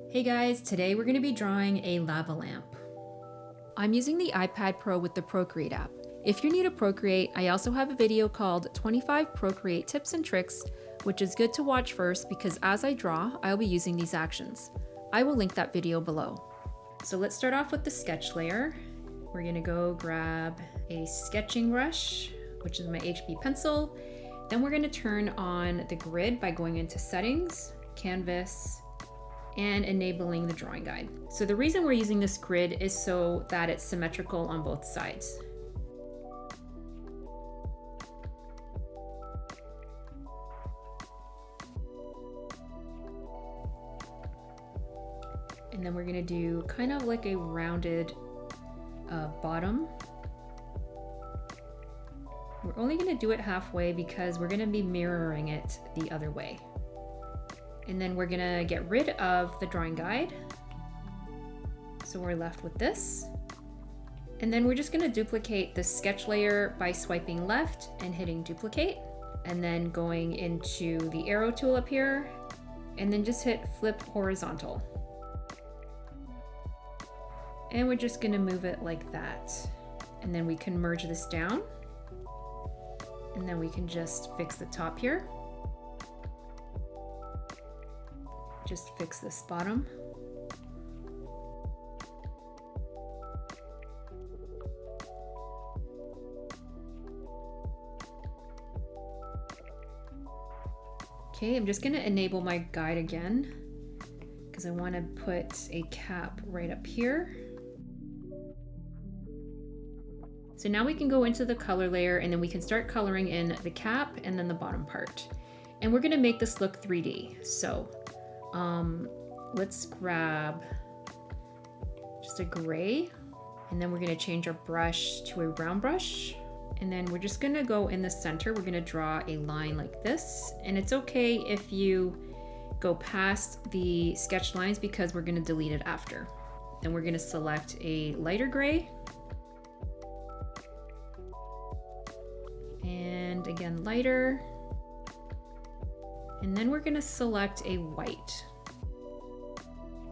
Hey guys, today we're going to be drawing a lava lamp. I'm using the iPad Pro with the Procreate app. If you're new to Procreate, I also have a video called 25 Procreate Tips and Tricks, which is good to watch first because as I draw, I'll be using these actions. I will link that video below. So let's start off with the sketch layer. We're going to go grab a sketching brush, which is my HB pencil. Then we're going to turn on the grid by going into settings, canvas, and enabling the drawing guide. So the reason we're using this grid is so that it's symmetrical on both sides. And then we're gonna do kind of like a rounded bottom. We're only gonna do it halfway because we're gonna be mirroring it the other way. And then we're gonna get rid of the drawing guide. So we're left with this. And then we're just gonna duplicate the sketch layer by swiping left and hitting duplicate. And then going into the arrow tool up here, and then just hit flip horizontal. And we're just gonna move it like that. And then we can merge this down. And then we can just fix the top here. Just fix this bottom. Okay, I'm just gonna enable my guide again because I want to put a cap right up here. So now we can go into the color layer and then we can start coloring in the cap and then the bottom part. And we're gonna make this look 3D. So let's grab just a gray, and then we're gonna change our brush to a round brush. And then we're just gonna go in the center. We're gonna draw a line like this. And it's okay if you go past the sketch lines because we're gonna delete it after. Then we're gonna select a lighter gray. And again, lighter. And then we're gonna select a white.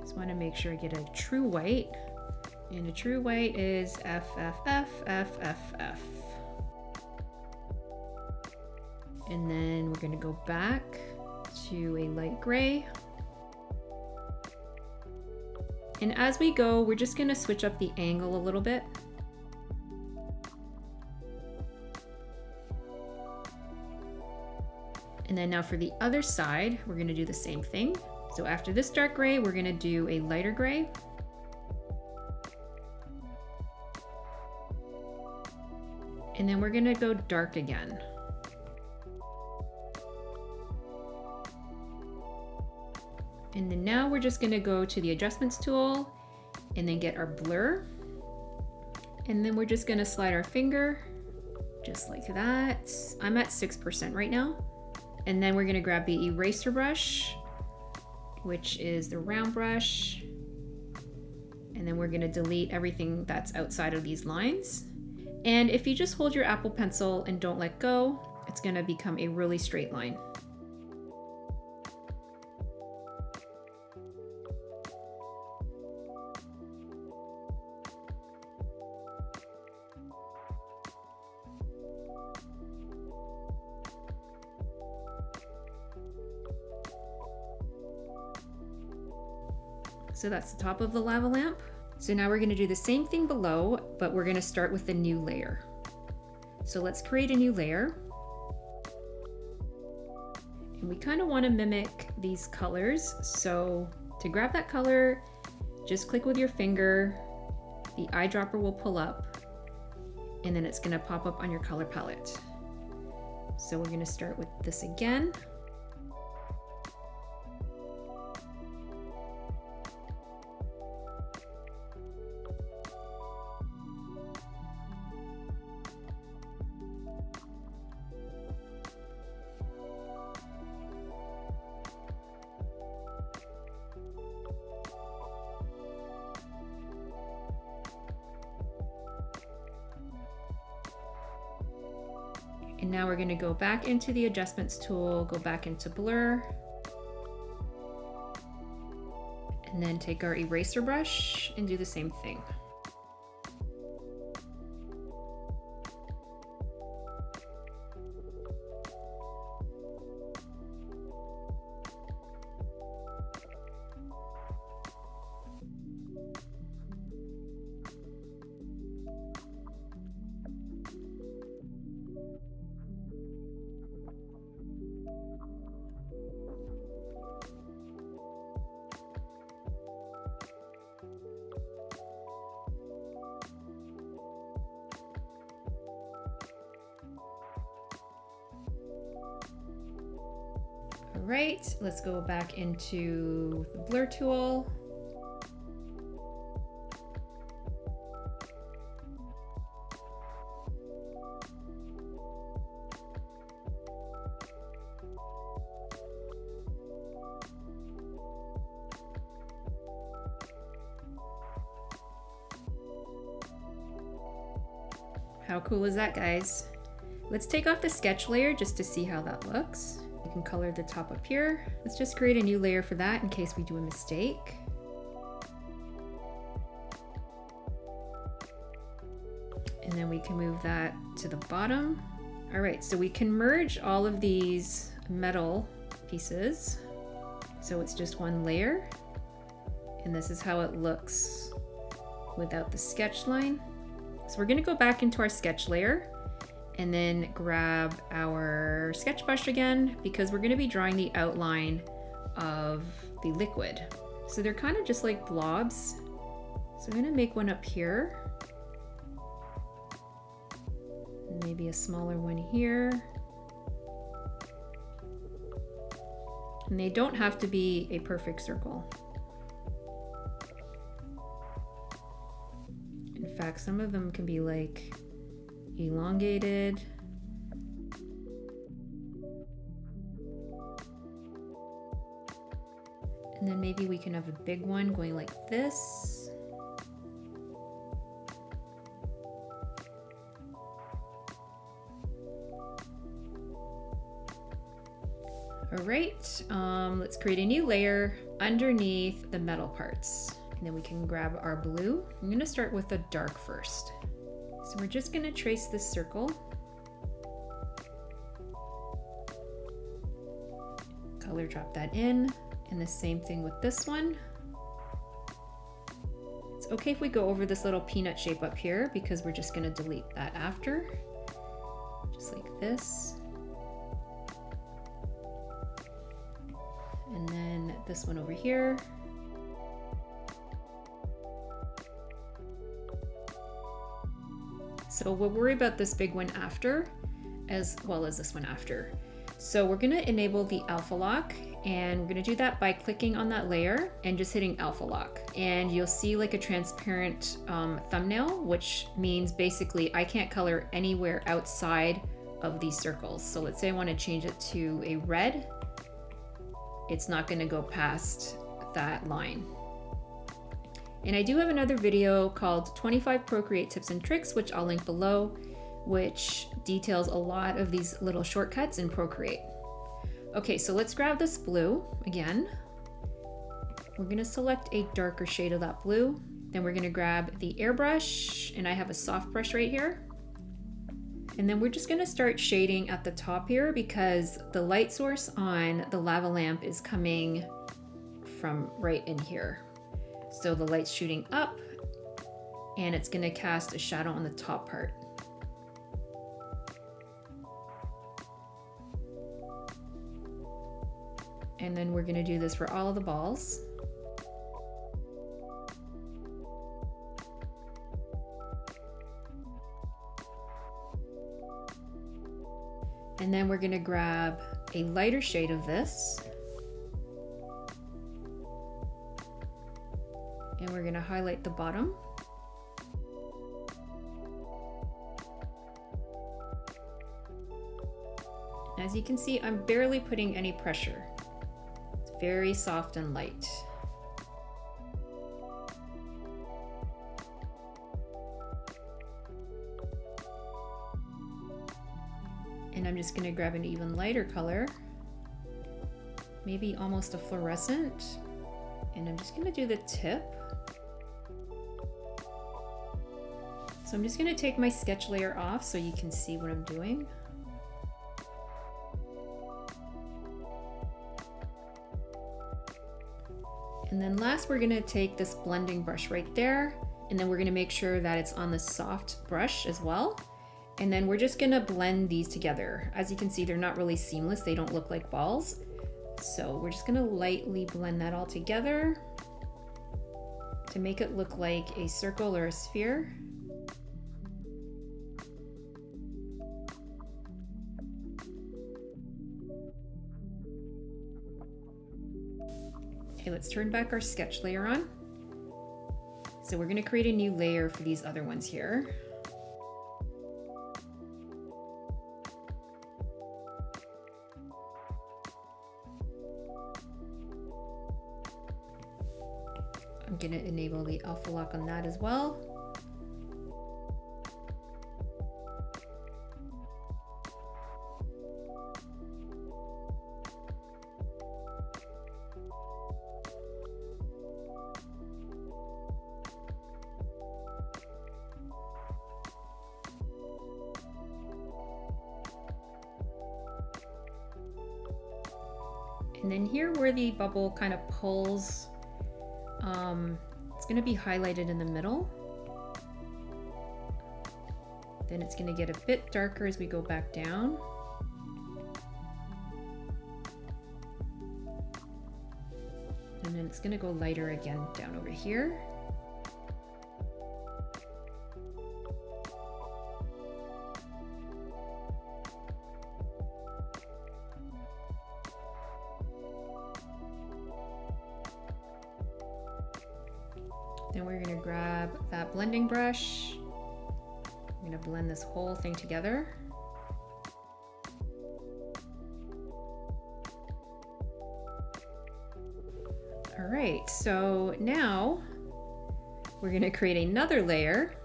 Just wanna make sure I get a true white. And a true white is FFF. And then we're gonna go back to a light gray. And as we go, we're just gonna switch up the angle a little bit. And then now for the other side, we're gonna do the same thing. So after this dark gray, we're gonna do a lighter gray. And then we're gonna go dark again. And then now we're just gonna go to the adjustments tool and then get our blur. And then we're just gonna slide our finger just like that. I'm at 6% right now. And then we're gonna grab the eraser brush, which is the round brush. And then we're gonna delete everything that's outside of these lines. And if you just hold your Apple Pencil and don't let go, it's gonna become a really straight line. So that's the top of the lava lamp. So now we're gonna do the same thing below, but we're gonna start with a new layer. So let's create a new layer. And we kind of wanna mimic these colors. So to grab that color, just click with your finger, the eyedropper will pull up, and then it's gonna pop up on your color palette. So we're gonna start with this again. And now we're gonna go back into the adjustments tool, go back into blur, And then take our eraser brush and do the same thing. All right, let's go back into the blur tool. How cool is that, guys? Let's take off the sketch layer just to see how that looks. You can color the top up here. Let's just create a new layer for that in case we do a mistake. And then we can move that to the bottom. All right, so we can merge all of these metal pieces. So it's just one layer. And this is how it looks without the sketch line. So we're gonna go back into our sketch layer and then grab our sketch brush again because we're gonna be drawing the outline of the liquid. So they're kind of just like blobs. So I'm gonna make one up here. Maybe a smaller one here. And they don't have to be a perfect circle. In fact, some of them can be like elongated. And then maybe we can have a big one going like this. All right, let's create a new layer underneath the metal parts. And then we can grab our blue. I'm gonna start with the dark first. So we're just gonna trace this circle. Color drop that in, and the same thing with this one. It's okay if we go over this little peanut shape up here because we're just gonna delete that after. Just like this. And then this one over here. So we'll worry about this big one after, as well as this one after. So we're gonna enable the alpha lock, and we're gonna do that by clicking on that layer and just hitting alpha lock. And you'll see like a transparent thumbnail, which means basically I can't color anywhere outside of these circles. So let's say I wanna change it to a red. It's not gonna go past that line. And I do have another video called 25 Procreate Tips and Tricks, which I'll link below, which details a lot of these little shortcuts in Procreate. Okay, so let's grab this blue again. We're gonna select a darker shade of that blue. Then we're gonna grab the airbrush, and I have a soft brush right here. And then we're just gonna start shading at the top here because the light source on the lava lamp is coming from right in here. So the light's shooting up and it's gonna cast a shadow on the top part. And then we're gonna do this for all of the balls. And then we're gonna grab a lighter shade of this. And we're gonna highlight the bottom. As you can see, I'm barely putting any pressure. It's very soft and light. And I'm just gonna grab an even lighter color, maybe almost a fluorescent, And I'm just gonna do the tip. So I'm just gonna take my sketch layer off so you can see what I'm doing. And then last, we're gonna take this blending brush right there, and then we're gonna make sure that it's on the soft brush as well. And then we're just gonna blend these together. As you can see, they're not really seamless. They don't look like balls. So we're just gonna lightly blend that all together to make it look like a circle or a sphere. Okay, let's turn back our sketch layer on. So we're gonna create a new layer for these other ones here. I'm gonna enable the alpha lock on that as well. And then here where the bubble kind of pulls, it's going to be highlighted in the middle. Then it's going to get a bit darker as we go back down. And then it's going to go lighter again down over here. Then we're going to grab that blending brush. I'm going to blend this whole thing together. All right, so now we're going to create another layer.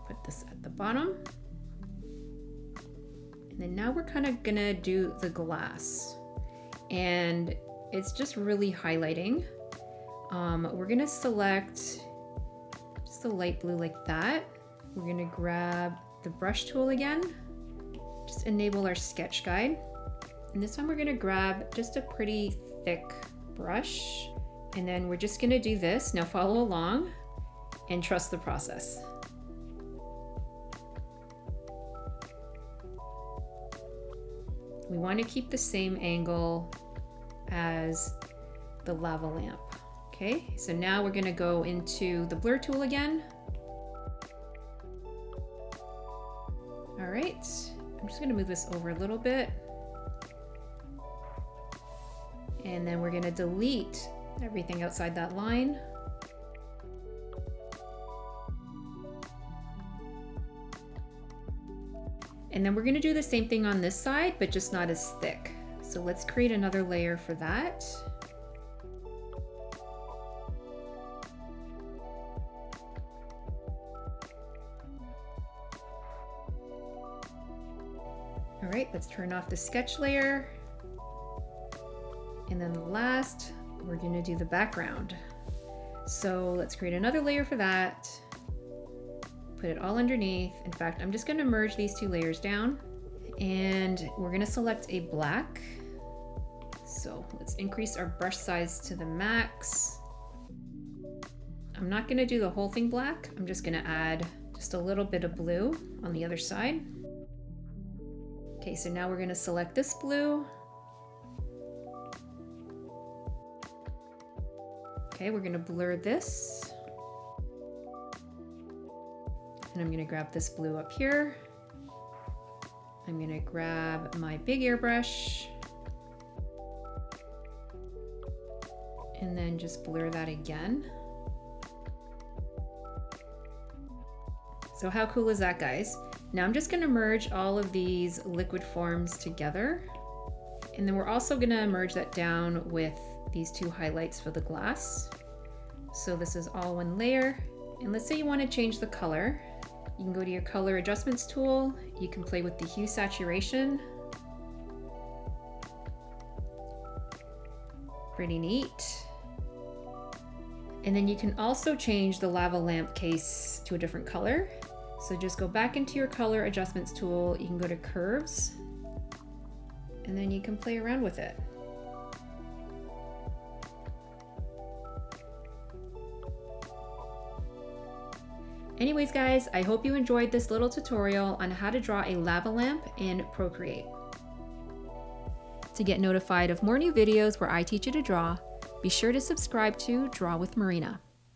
Put this at the bottom. And then now we're kind of going to do the glass. And it's just really highlighting. We're gonna select just a light blue like that. We're gonna grab the brush tool again, just enable our sketch guide. And this time we're gonna grab just a pretty thick brush. And then we're just gonna do this. Now follow along and trust the process. We want to keep the same angle as the lava lamp. Okay, so now we're going to go into the blur tool again. All right, I'm just going to move this over a little bit. And then we're going to delete everything outside that line. And then we're going to do the same thing on this side, but just not as thick. So let's create another layer for that. All right, let's turn off the sketch layer. And then the last, we're gonna do the background. So let's create another layer for that. Put it all underneath. In fact, I'm just gonna merge these two layers down and we're gonna select a black. So let's increase our brush size to the max. I'm not gonna do the whole thing black. I'm just gonna add just a little bit of blue on the other side. Okay, so now we're gonna select this blue. Okay, we're gonna blur this. And I'm gonna grab this blue up here. I'm gonna grab my big airbrush. And then just blur that again. So how cool is that, guys? Now I'm just gonna merge all of these liquid forms together. And then we're also gonna merge that down with these two highlights for the glass. So this is all one layer. And let's say you wanna change the color. You can go to your color adjustments tool. You can play with the hue saturation. Pretty neat. And then you can also change the lava lamp case to a different color. So just go back into your color adjustments tool. You can go to curves, and then you can play around with it. Anyways guys, I hope you enjoyed this little tutorial on how to draw a lava lamp in Procreate. To get notified of more new videos where I teach you to draw, be sure to subscribe to Draw with Marina.